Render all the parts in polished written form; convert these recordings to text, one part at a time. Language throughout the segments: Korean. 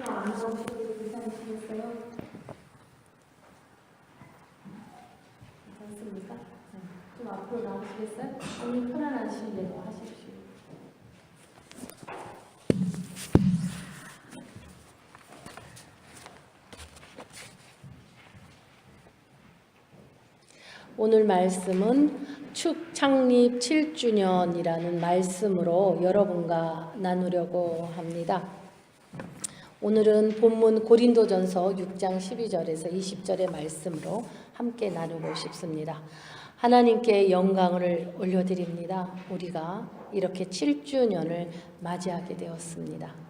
안 나오시고 괜찮으시겠어요? 괜찮습니까? 좀 앞으로 나오시겠어요? 아니 편안하신 대로 하십시오. 오늘 말씀은 축 창립 7주년이라는 말씀으로 여러분과 나누려고 합니다. 오늘은 본문 고린도전서 6장 12절에서 20절의 말씀으로 함께 나누고 싶습니다. 하나님께 영광을 올려드립니다. 우리가 이렇게 7주년을 맞이하게 되었습니다.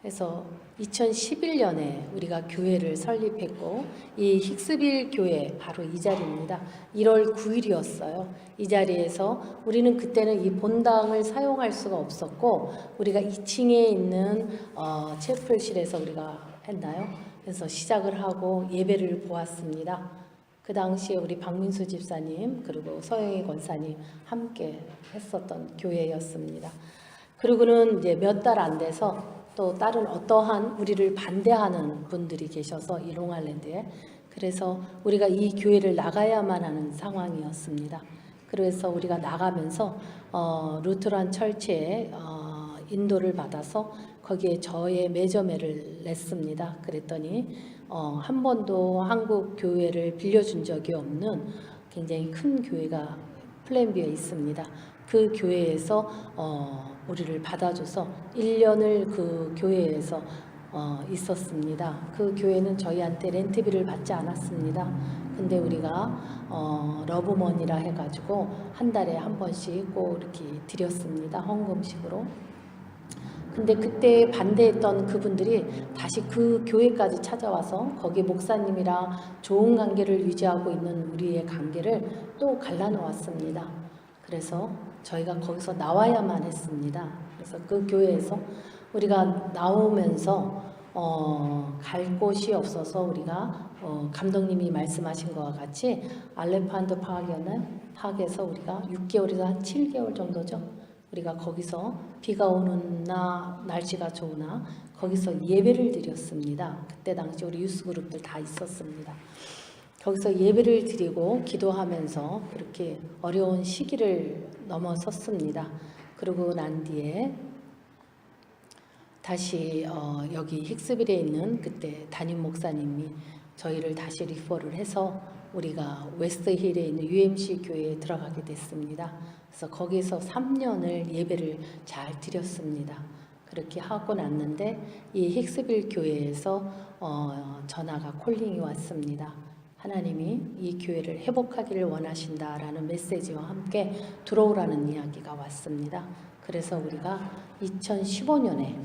그래서 2011년에 우리가 교회를 설립했고 이 힉스빌 교회 바로 이 자리입니다. 1월 9일이었어요. 이 자리에서 우리는 그때는 이 본당을 사용할 수가 없었고 우리가 2층에 있는 채플실에서 우리가 했나요? 그래서 시작을 하고 예배를 보았습니다. 그 당시에 우리 박민수 집사님 그리고 서영희 권사님 함께 했었던 교회였습니다. 그리고는 이제 몇 달 안 돼서 또 다른 어떠한 우리를 반대하는 분들이 계셔서 이 롱아일랜드에 그래서 우리가 이 교회를 나가야만 하는 상황이었습니다. 그래서 우리가 나가면서 루트란 철치에 인도를 받아서 거기에 저의 매저매를 냈습니다. 그랬더니 한 번도 한국 교회를 빌려준 적이 없는 굉장히 큰 교회가 플랜비에 있습니다. 그 교회에서 우리를 받아줘서 1년을 그 교회에서 있었습니다. 그 교회는 저희한테 렌트비를 받지 않았습니다. 근데 우리가 러브머니라 해가지고 한 달에 한 번씩 꼭 이렇게 드렸습니다. 헌금식으로. 근데 그때 반대했던 그분들이 다시 그 교회까지 찾아와서 거기 목사님이랑 좋은 관계를 유지하고 있는 우리의 관계를 또 갈라놓았습니다. 그래서 저희가 거기서 나와야만 했습니다. 그래서 그 교회에서 우리가 나오면서 갈 곳이 없어서 우리가 감독님이 말씀하신 것과 같이 알레판드 파악이었나요? 파악에서 우리가 6개월에서 한 7개월 정도죠. 우리가 거기서 비가 오는나 날씨가 좋으나 거기서 예배를 드렸습니다. 그때 당시 우리 유스 그룹들 다 있었습니다. 거기서 예배를 드리고 기도하면서 그렇게 어려운 시기를 넘어섰습니다. 그러고 난 뒤에 다시 여기 힉스빌에 있는 그때 담임 목사님이 저희를 다시 리퍼를 해서 우리가 웨스트힐에 있는 UMC 교회에 들어가게 됐습니다. 그래서 거기서 3년을 예배를 잘 드렸습니다. 그렇게 하고 났는데 이 힉스빌 교회에서 전화가 콜링이 왔습니다. 하나님이 이 교회를 회복하기를 원하신다라는 메시지와 함께 들어오라는 이야기가 왔습니다. 그래서 우리가 2015년에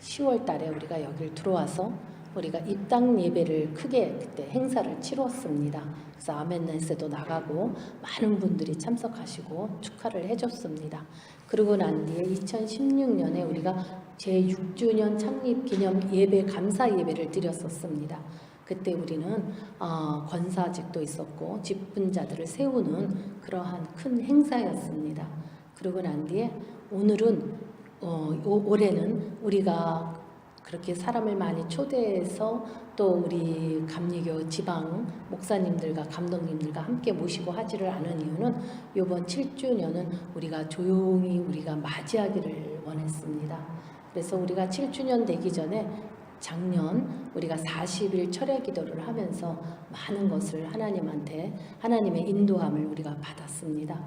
10월 달에 우리가 여기를 들어와서 우리가 입당 예배를 크게 그때 행사를 치렀습니다. 그래서 아멘넷에도 나가고 많은 분들이 참석하시고 축하를 해줬습니다. 그러고 난 뒤에 2016년에 우리가 제6주년 창립 기념 예배 감사 예배를 드렸었습니다. 그때 우리는 권사직도 있었고 직분자들을 세우는 그러한 큰 행사였습니다. 그러고 난 뒤에 오늘은 올해는 우리가 그렇게 사람을 많이 초대해서 또 우리 감리교 지방 목사님들과 감독님들과 함께 모시고 하지를 않은 이유는 이번 7주년은 우리가 조용히 우리가 맞이하기를 원했습니다. 그래서 우리가 7주년 되기 전에 작년 우리가 40일 철야 기도를 하면서 많은 것을 하나님한테 하나님의 인도함을 우리가 받았습니다.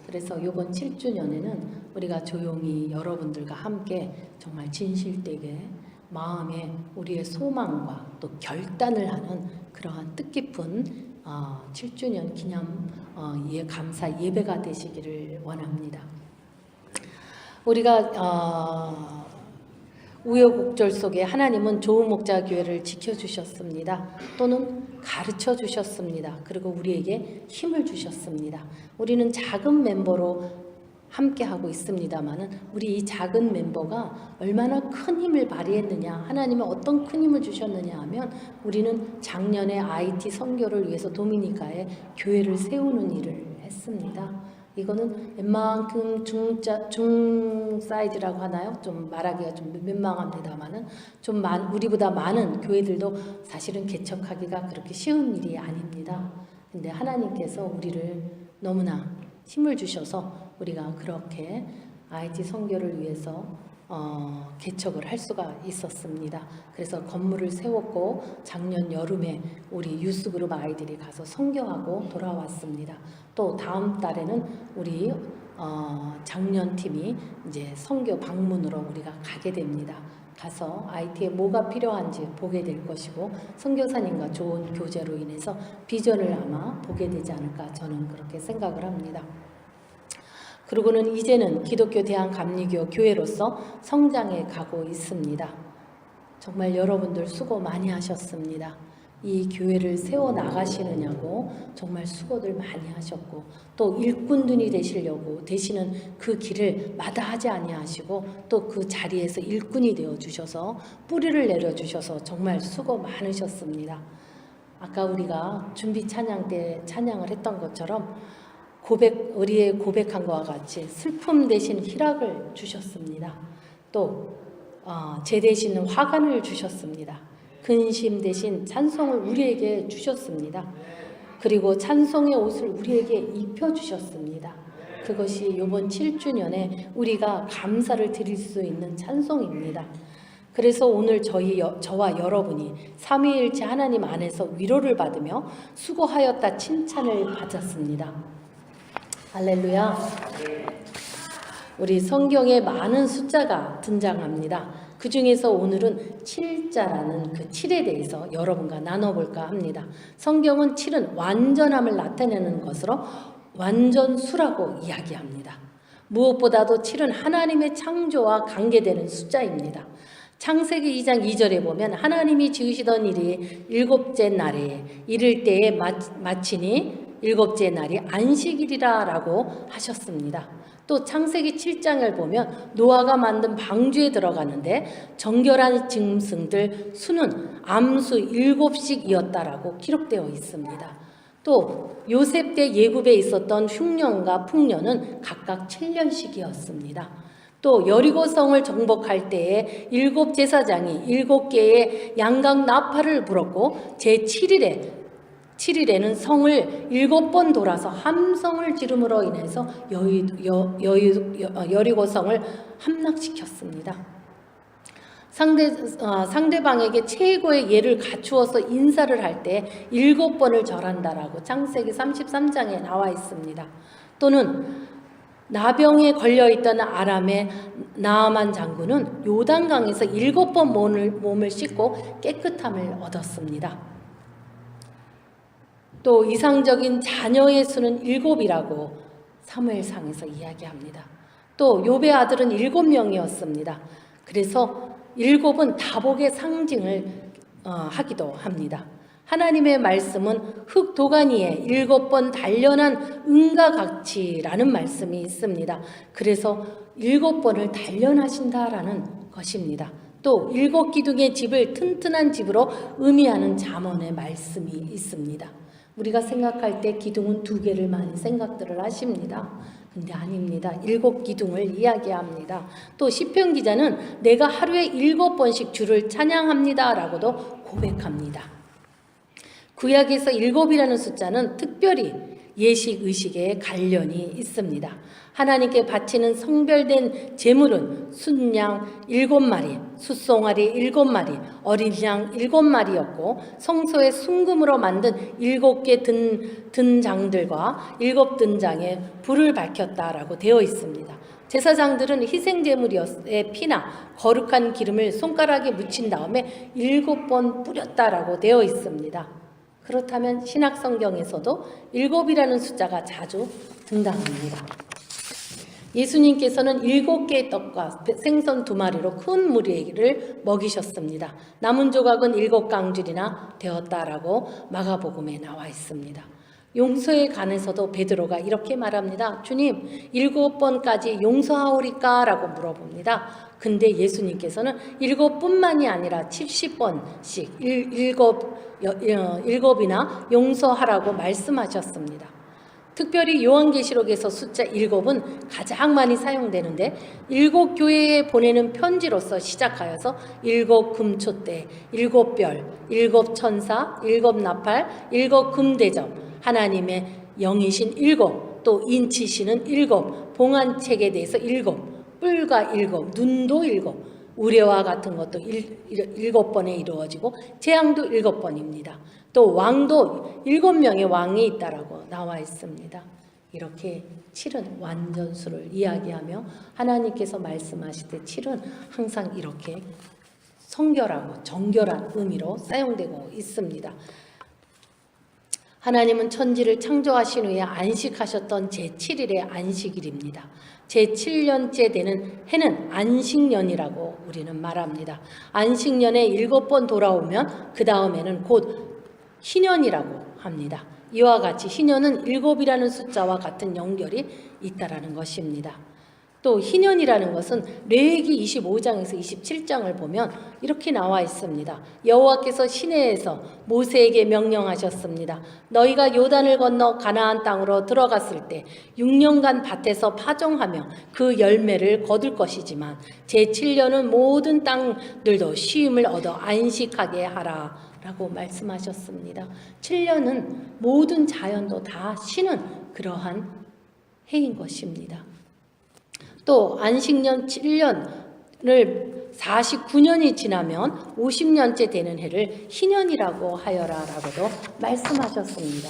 그래서 이번 7주년에는 우리가 조용히 여러분들과 함께 정말 진실되게 마음에 우리의 소망과 또 결단을 하는 그러한 뜻깊은 7주년 기념 감사 예배가 되시기를 원합니다. 우리가 우여곡절 속에 하나님은 좋은 목자 교회를 지켜주셨습니다. 또는 가르쳐 주셨습니다. 그리고 우리에게 힘을 주셨습니다. 우리는 작은 멤버로 함께 하고 있습니다만은 우리 이 작은 멤버가 얼마나 큰 힘을 발휘했느냐, 하나님이 어떤 큰 힘을 주셨느냐 하면 우리는 작년에 IT 선교를 위해서 도미니카에 교회를 세우는 일을 했습니다. 이거는 웬만큼 중 사이즈라고 하나요? 좀 말하기가 좀 민망합니다만은 우리보다 많은 교회들도 사실은 개척하기가 그렇게 쉬운 일이 아닙니다. 근데 하나님께서 우리를 너무나 힘을 주셔서 우리가 그렇게 IT 선교를 위해서 개척을 할 수가 있었습니다. 그래서 건물을 세웠고 작년 여름에 우리 유스그룹 아이들이 가서 선교하고 돌아왔습니다. 또 다음 달에는 우리 작년 팀이 이제 선교 방문으로 우리가 가게 됩니다. 가서 IT에 뭐가 필요한지 보게 될 것이고 선교사님과 좋은 교제로 인해서 비전을 아마 보게 되지 않을까 저는 그렇게 생각을 합니다. 그리고는 이제는 기독교 대한감리교 교회로서 성장해 가고 있습니다. 정말 여러분들 수고 많이 하셨습니다. 이 교회를 세워나가시느냐고 정말 수고들 많이 하셨고 또 일꾼들이 되시는 그 길을 마다하지 아니하시고 또 그 자리에서 일꾼이 되어주셔서 뿌리를 내려주셔서 정말 수고 많으셨습니다. 아까 우리가 준비 찬양 때 찬양을 했던 것처럼 우리의 고백한 것과 같이 슬픔 대신 희락을 주셨습니다. 또 제 대신 화관을 주셨습니다. 근심 대신 찬송을 우리에게 주셨습니다. 그리고 찬송의 옷을 우리에게 입혀주셨습니다. 그것이 이번 7주년에 우리가 감사를 드릴 수 있는 찬송입니다. 그래서 오늘 저와 여러분이 삼위일체 하나님 안에서 위로를 받으며 수고하였다 칭찬을 받았습니다. 할렐루야. 우리 성경에 많은 숫자가 등장합니다. 그 중에서 오늘은 7자라는 그 7에 대해서 여러분과 나눠볼까 합니다. 성경은 7은 완전함을 나타내는 것으로 완전수라고 이야기합니다. 무엇보다도 7은 하나님의 창조와 관계되는 숫자입니다. 창세기 2장 2절에 보면 하나님이 지으시던 일이 일곱째 날에 이를 때에 마치니 일곱째 날이 안식일이라 라고 하셨습니다. 또 창세기 7장을 보면 노아가 만든 방주에 들어가는데 정결한 짐승들 수는 암수 7씩이었다라고 기록되어 있습니다. 또 요셉 때 예굽에 있었던 흉년과 풍년은 각각 7년씩이었습니다. 또 여리고성을 정복할 때에 7제사장이 7개의 양각 나팔을 불었고 제7일에는 성을 7번 돌아서 함성을 지름으로 인해서 여리고성을 함락시켰습니다. 상대방에게 최고의 예를 갖추어서 인사를 할 때 7번을 절한다라고 창세기 33장에 나와 있습니다. 또는 나병에 걸려있던 아람의 나아만 장군은 요단강에서 7번 몸을 씻고 깨끗함을 얻었습니다. 또 이상적인 자녀의 수는 7이라고 사무엘상에서 이야기합니다. 또 욥의 아들은 7명이었습니다. 그래서 7은 다복의 상징을 하기도 합니다. 하나님의 말씀은 흙 도가니에 7번 단련한 은과 같이라는 말씀이 있습니다. 그래서 7번을 단련하신다라는 것입니다. 또 7기둥의 집을 튼튼한 집으로 의미하는 잠언의 말씀이 있습니다. 우리가 생각할 때 기둥은 2개를 많이 생각들을 하십니다. 근데 아닙니다. 7기둥을 이야기합니다. 또 시편 기자는 내가 하루에 7번씩 주를 찬양합니다 라고도 고백합니다. 구약에서 7이라는 숫자는 특별히 예식 의식에 관련이 있습니다. 하나님께 바치는 성별된 제물은 순양 7마리, 숫송아리 7마리, 어린 양 7마리였고 성소의 순금으로 만든 7개 등장들과 7등장에 불을 밝혔다라고 되어 있습니다. 제사장들은 희생제물의 피나 거룩한 기름을 손가락에 묻힌 다음에 7번 뿌렸다라고 되어 있습니다. 그렇다면 신약성경에서도 7이라는 숫자가 자주 등장합니다. 예수님께서는 7개의 떡과 생선 2마리로 큰 무리를 먹이셨습니다. 남은 조각은 7강줄이나 되었다라고 마가복음에 나와 있습니다. 용서에 관해서도 베드로가 이렇게 말합니다. 주님, 7번까지 용서하오리까? 라고 물어봅니다. 근데 예수님께서는 7뿐만이 아니라 70번씩 7이나 용서하라고 말씀하셨습니다. 특별히 요한계시록에서 숫자 7은 가장 많이 사용되는데 7교회에 보내는 편지로서 시작하여서 7금초대, 7별, 7천사, 7나팔, 7금대접, 하나님의 영이신 7, 또 인치시는 7, 봉안책에 대해서 7, 뿔과 7, 눈도 7, 우레와 같은 것도 7번에 이루어지고 재앙도 7번입니다. 또 왕도 7명의 왕이 있다라고 나와 있습니다. 이렇게 7은 완전수를 이야기하며 하나님께서 말씀하실 때 7은 항상 이렇게 성결하고 정결한 의미로 사용되고 있습니다. 하나님은 천지를 창조하신 후에 안식하셨던 제7일의 안식일입니다. 제7년째 되는 해는 안식년이라고 우리는 말합니다. 안식년에 7번 돌아오면 그 다음에는 곧 희년이라고 합니다. 이와 같이 희년은 7이라는 숫자와 같은 연결이 있다라는 것입니다. 또 희년이라는 것은 레위기 25장에서 27장을 보면 이렇게 나와 있습니다. 여호와께서 시내에서 모세에게 명령하셨습니다. 너희가 요단을 건너 가나안 땅으로 들어갔을 때 6년간 밭에서 파종하며 그 열매를 거둘 것이지만 제7년은 모든 땅들도 쉼을 얻어 안식하게 하라 라고 말씀하셨습니다. 7년은 모든 자연도 다 쉬는 그러한 해인 것입니다. 또 안식년 7년을 49년이 지나면 50년째 되는 해를 희년이라고 하여라라고도 말씀하셨습니다.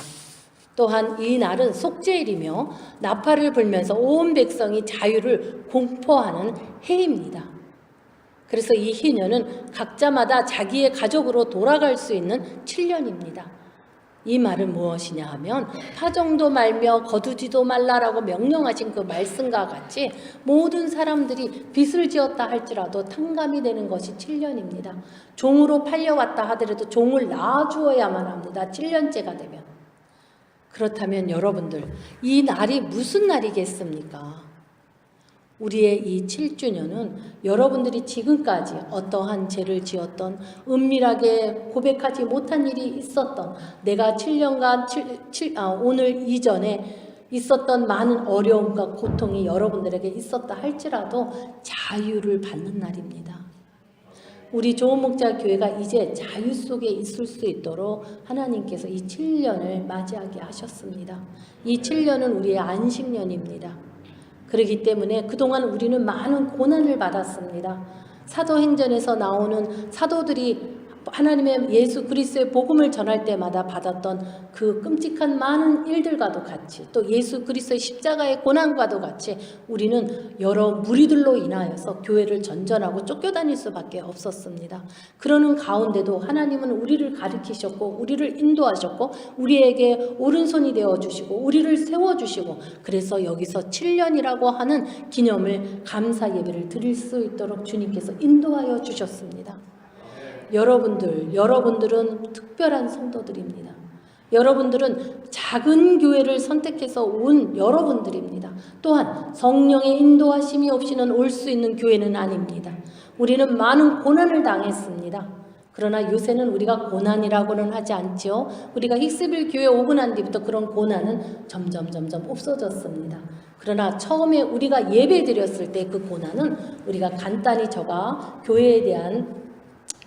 또한 이 날은 속죄일이며 나팔을 불면서 온 백성이 자유를 공포하는 해입니다. 그래서 이 희년은 각자마다 자기의 가족으로 돌아갈 수 있는 7년입니다. 이 말은 무엇이냐 하면 파종도 말며 거두지도 말라라고 명령하신 그 말씀과 같이 모든 사람들이 빚을 지었다 할지라도 탕감이 되는 것이 7년입니다. 종으로 팔려왔다 하더라도 종을 낳아주어야만 합니다. 7년째가 되면. 그렇다면 여러분들 이 날이 무슨 날이겠습니까? 우리의 이 7주년은 여러분들이 지금까지 어떠한 죄를 지었던 은밀하게 고백하지 못한 일이 있었던 내가 7년간 오늘 이전에 있었던 많은 어려움과 고통이 여러분들에게 있었다 할지라도 자유를 받는 날입니다. 우리 좋은 목자 교회가 이제 자유 속에 있을 수 있도록 하나님께서 이 7년을 맞이하게 하셨습니다. 이 7년은 우리의 안식년입니다. 그렇기 때문에 그동안 우리는 많은 고난을 받았습니다. 사도행전에서 나오는 사도들이 하나님의 예수 그리스도의 복음을 전할 때마다 받았던 그 끔찍한 많은 일들과도 같이 또 예수 그리스도의 십자가의 고난과도 같이 우리는 여러 무리들로 인하여서 교회를 전전하고 쫓겨다닐 수밖에 없었습니다. 그러는 가운데도 하나님은 우리를 가르치셨고 우리를 인도하셨고 우리에게 오른손이 되어주시고 우리를 세워주시고 그래서 여기서 7년이라고 하는 기념을 감사 예배를 드릴 수 있도록 주님께서 인도하여 주셨습니다. 여러분들은 특별한 성도들입니다. 여러분들은 작은 교회를 선택해서 온 여러분들입니다. 또한 성령의 인도하심이 없이는 올 수 있는 교회는 아닙니다. 우리는 많은 고난을 당했습니다. 그러나 요새는 우리가 고난이라고는 하지 않지요. 우리가 힉스빌 교회 오고 난 뒤부터 그런 고난은 점점 없어졌습니다. 그러나 처음에 우리가 예배 드렸을 때 그 고난은 우리가 간단히 저가 교회에 대한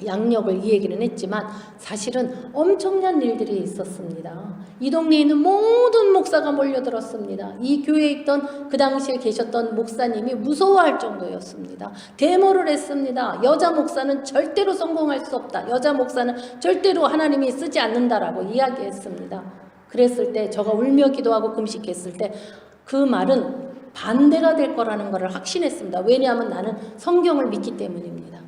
양력을 이 얘기는 했지만 사실은 엄청난 일들이 있었습니다. 이 동네에 있는 모든 목사가 몰려들었습니다. 이 교회에 있던 그 당시에 계셨던 목사님이 무서워할 정도였습니다. 데모를 했습니다. 여자 목사는 절대로 성공할 수 없다. 여자 목사는 절대로 하나님이 쓰지 않는다라고 이야기했습니다. 그랬을 때 저가 울며 기도하고 금식했을 때 그 말은 반대가 될 거라는 것을 확신했습니다. 왜냐하면 나는 성경을 믿기 때문입니다.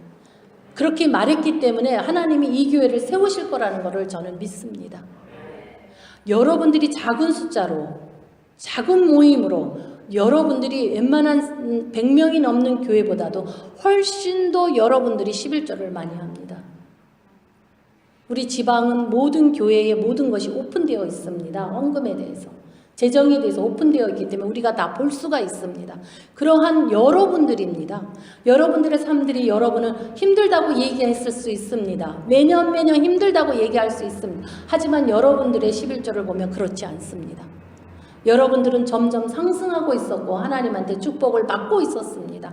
그렇게 말했기 때문에 하나님이 이 교회를 세우실 거라는 것을 저는 믿습니다. 여러분들이 작은 숫자로 작은 모임으로 여러분들이 웬만한 100명이 넘는 교회보다도 훨씬 더 여러분들이 11조를 많이 합니다. 우리 지방은 모든 교회의 모든 것이 오픈되어 있습니다. 헌금에 대해서. 재정에 대해서 오픈되어 있기 때문에 우리가 다 볼 수가 있습니다. 그러한 여러분들입니다. 여러분들의 삶들이 여러분은 힘들다고 얘기했을 수 있습니다. 매년 힘들다고 얘기할 수 있습니다. 하지만 여러분들의 11조를 보면 그렇지 않습니다. 여러분들은 점점 상승하고 있었고 하나님한테 축복을 받고 있었습니다.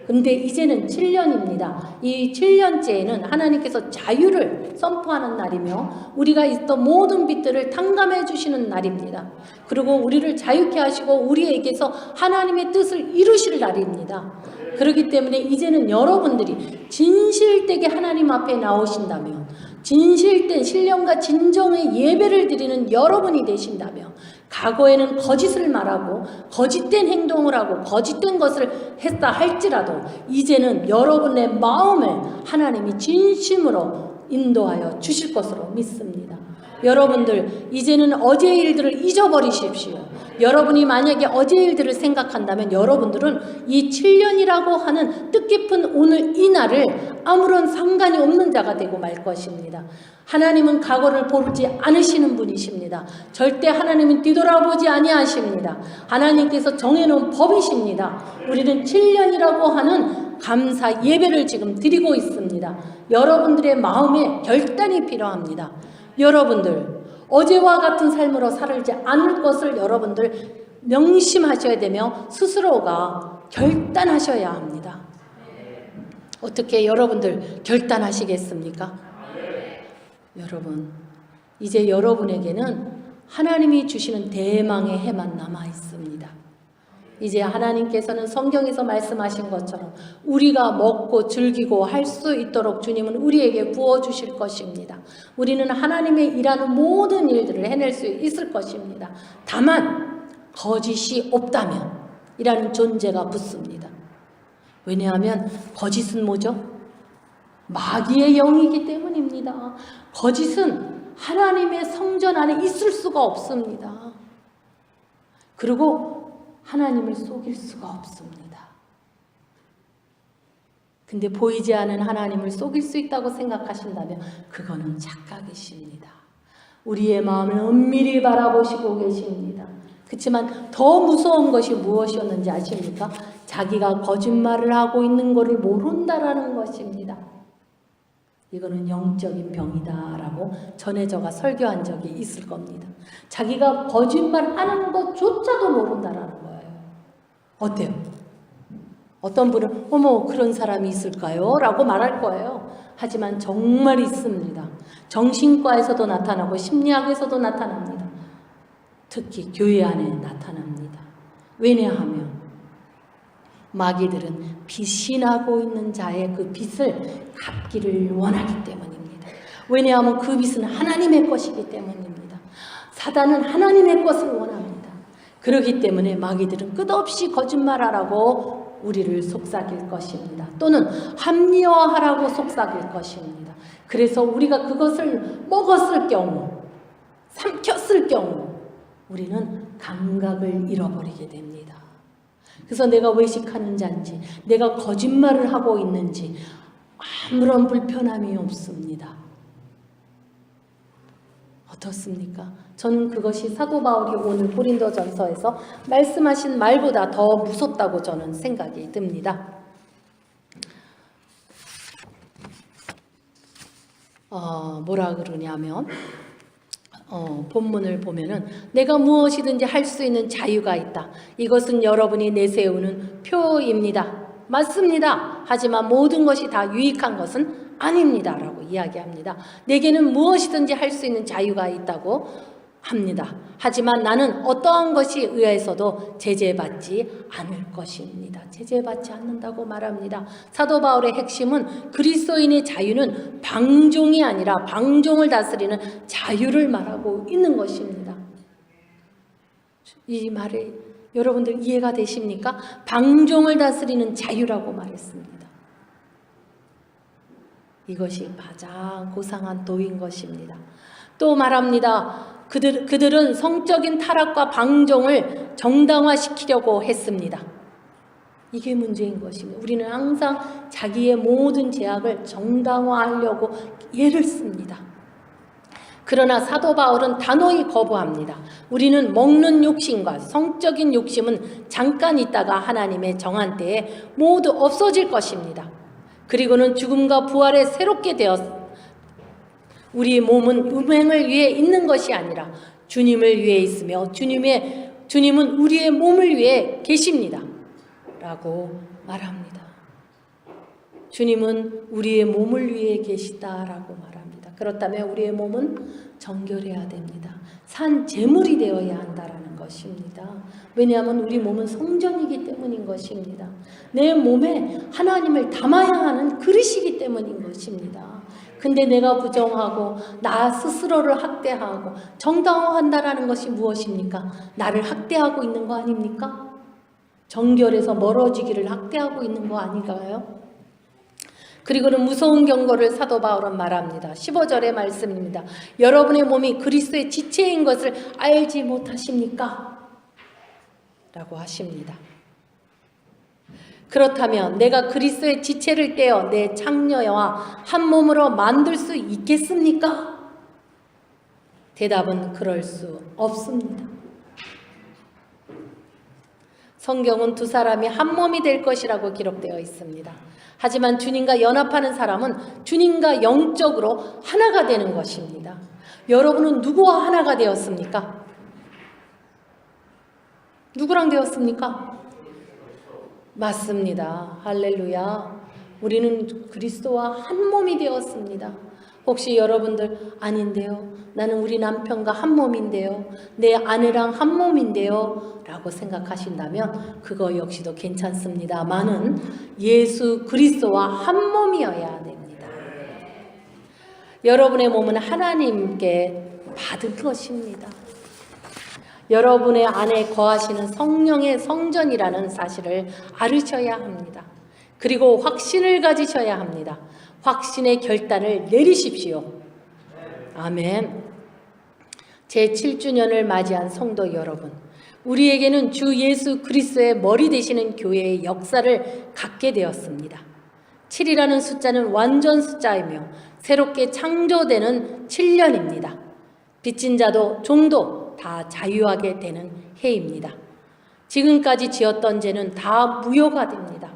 근데 이제는 7년입니다. 이 7년째에는 하나님께서 자유를 선포하는 날이며 우리가 있던 모든 빚들을 탕감해 주시는 날입니다. 그리고 우리를 자유케 하시고 우리에게서 하나님의 뜻을 이루실 날입니다. 그렇기 때문에 이제는 여러분들이 진실되게 하나님 앞에 나오신다면, 진실된 신령과 진정의 예배를 드리는 여러분이 되신다면, 과거에는 거짓을 말하고 거짓된 행동을 하고 거짓된 것을 했다 할지라도 이제는 여러분의 마음에 하나님이 진심으로 인도하여 주실 것으로 믿습니다. 여러분들 이제는 어제의 일들을 잊어버리십시오. 여러분이 만약에 어제의 일들을 생각한다면 여러분들은 이 7년이라고 하는 뜻깊은 오늘 이 날을 아무런 상관이 없는 자가 되고 말 것입니다. 하나님은 과거를 보지 않으시는 분이십니다. 절대 하나님은 뒤돌아보지 아니하십니다. 하나님께서 정해놓은 법이십니다. 우리는 7년이라고 하는 감사 예배를 지금 드리고 있습니다. 여러분들의 마음에 결단이 필요합니다. 여러분들 어제와 같은 삶으로 살지 않을 것을 여러분들 명심하셔야 되며 스스로가 결단하셔야 합니다. 어떻게 여러분들 결단하시겠습니까? 여러분, 이제 여러분에게는 하나님이 주시는 대망의 해만 남아 있습니다. 이제 하나님께서는 성경에서 말씀하신 것처럼 우리가 먹고 즐기고 할 수 있도록 주님은 우리에게 부어주실 것입니다. 우리는 하나님의 일하는 모든 일들을 해낼 수 있을 것입니다. 다만 거짓이 없다면 이라는 존재가 붙습니다. 왜냐하면 거짓은 뭐죠? 마귀의 영이기 때문입니다. 거짓은 하나님의 성전 안에 있을 수가 없습니다. 그리고 하나님을 속일 수가 없습니다. 근데 보이지 않는 하나님을 속일 수 있다고 생각하신다면 그거는 착각이십니다. 우리의 마음을 은밀히 바라보시고 계십니다. 그렇지만 더 무서운 것이 무엇이었는지 아십니까? 자기가 거짓말을 하고 있는 것을 모른다라는 것입니다. 이거는 영적인 병이다라고 전에 제가 설교한 적이 있을 겁니다. 자기가 거짓말하는 것조차도 모른다라는 거예요. 어때요? 어떤 분은 어머 그런 사람이 있을까요? 라고 말할 거예요. 하지만 정말 있습니다. 정신과에서도 나타나고 심리학에서도 나타납니다. 특히 교회 안에 나타납니다. 왜냐하면 마귀들은 빚이나고 있는 자의 그 빚을 갚기를 원하기 때문입니다. 왜냐하면 그 빚은 하나님의 것이기 때문입니다. 사단은 하나님의 것을 원합니다. 그렇기 때문에 마귀들은 끝없이 거짓말하라고 우리를 속삭일 것입니다. 또는 합리화하라고 속삭일 것입니다. 그래서 우리가 그것을 먹었을 경우, 삼켰을 경우 우리는 감각을 잃어버리게 됩니다. 그래서 내가 외식하는 자인지 내가 거짓말을 하고 있는지 아무런 불편함이 없습니다. 어떻습니까? 저는 그것이 사도 바울이 오늘 고린도전서에서 말씀하신 말보다 더 무섭다고 저는 생각이 듭니다. 뭐라 그러냐면 본문을 보면은 내가 무엇이든지 할 수 있는 자유가 있다. 이것은 여러분이 내세우는 표입니다. 맞습니다. 하지만 모든 것이 다 유익한 것은 아닙니다. 라고 이야기합니다. 내게는 무엇이든지 할 수 있는 자유가 있다고 합니다. 하지만 나는 어떠한 것이 의해서도 제재받지 않을 것입니다. 제재받지 않는다고 말합니다. 사도 바울의 핵심은 그리스도인의 자유는 방종이 아니라 방종을 다스리는 자유를 말하고 있는 것입니다. 이 말이 여러분들 이해가 되십니까? 방종을 다스리는 자유라고 말했습니다. 이것이 가장 고상한 도인 것입니다. 또 말합니다. 그들은 성적인 타락과 방종을 정당화시키려고 했습니다. 이게 문제인 것입니다. 우리는 항상 자기의 모든 죄악을 정당화하려고 애를 씁니다. 그러나 사도 바울은 단호히 거부합니다. 우리는 먹는 욕심과 성적인 욕심은 잠깐 있다가 하나님의 정한 때에 모두 없어질 것입니다. 그리고는 죽음과 부활에 새롭게 우리 몸은 음행을 위해 있는 것이 아니라 주님을 위해 있으며 주님의 주님은 우리의 몸을 위해 계십니다. 라고 말합니다. 주님은 우리의 몸을 위해 계시다라고 말합니다. 그렇다면 우리의 몸은 정결해야 됩니다. 산 제물이 되어야 한다라는 것입니다. 왜냐하면 우리 몸은 성전이기 때문인 것입니다. 내 몸에 하나님을 담아야 하는 그릇이기 때문인 것입니다. 근데 내가 부정하고 나 스스로를 학대하고 정당화한다라는 것이 무엇입니까? 나를 학대하고 있는 거 아닙니까? 정결에서 멀어지기를 학대하고 있는 거 아닌가요? 그리고는 무서운 경고를 사도 바울은 말합니다. 15절의 말씀입니다. 여러분의 몸이 그리스도의 지체인 것을 알지 못하십니까? 라고 하십니다. 그렇다면 내가 그리스도의 지체를 떼어 내 창녀와 한 몸으로 만들 수 있겠습니까? 대답은 그럴 수 없습니다. 성경은 두 사람이 한 몸이 될 것이라고 기록되어 있습니다. 하지만 주님과 연합하는 사람은 주님과 영적으로 하나가 되는 것입니다. 여러분은 누구와 하나가 되었습니까? 누구랑 되었습니까? 맞습니다. 할렐루야. 우리는 그리스도와 한 몸이 되었습니다. 혹시 여러분들 아닌데요, 나는 우리 남편과 한 몸인데요, 내 아내랑 한 몸인데요 라고 생각하신다면 그거 역시도 괜찮습니다만은 예수 그리스도와 한 몸이어야 됩니다. 여러분의 몸은 하나님께 받은 것입니다. 여러분의 안에 거하시는 성령의 성전이라는 사실을 알으셔야 합니다. 그리고 확신을 가지셔야 합니다. 확신의 결단을 내리십시오. 아멘. 제7주년을 맞이한 성도 여러분, 우리에게는 주 예수 그리스도의 머리 되시는 교회의 역사를 갖게 되었습니다. 7이라는 숫자는 완전 숫자이며 새롭게 창조되는 7년입니다. 빚진 자도 종도 다 자유하게 되는 해입니다. 지금까지 지었던 죄는 다 무효가 됩니다.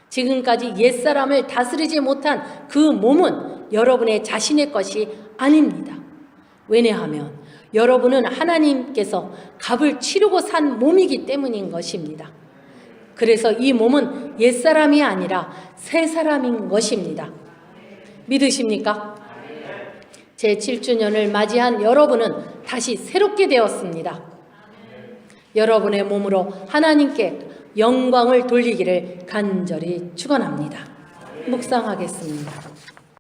지금까지 옛사람을 다스리지 못한 그 몸은 여러분의 자신의 것이 아닙니다. 왜냐하면 여러분은 하나님께서 값을 치르고 산 몸이기 때문인 것입니다. 그래서 이 몸은 옛사람이 아니라 새사람인 것입니다. 믿으십니까? 제7주년을 맞이한 여러분은 다시 새롭게 되었습니다. 여러분의 몸으로 하나님께 영광을 돌리기를 간절히 축원합니다. 묵상하겠습니다.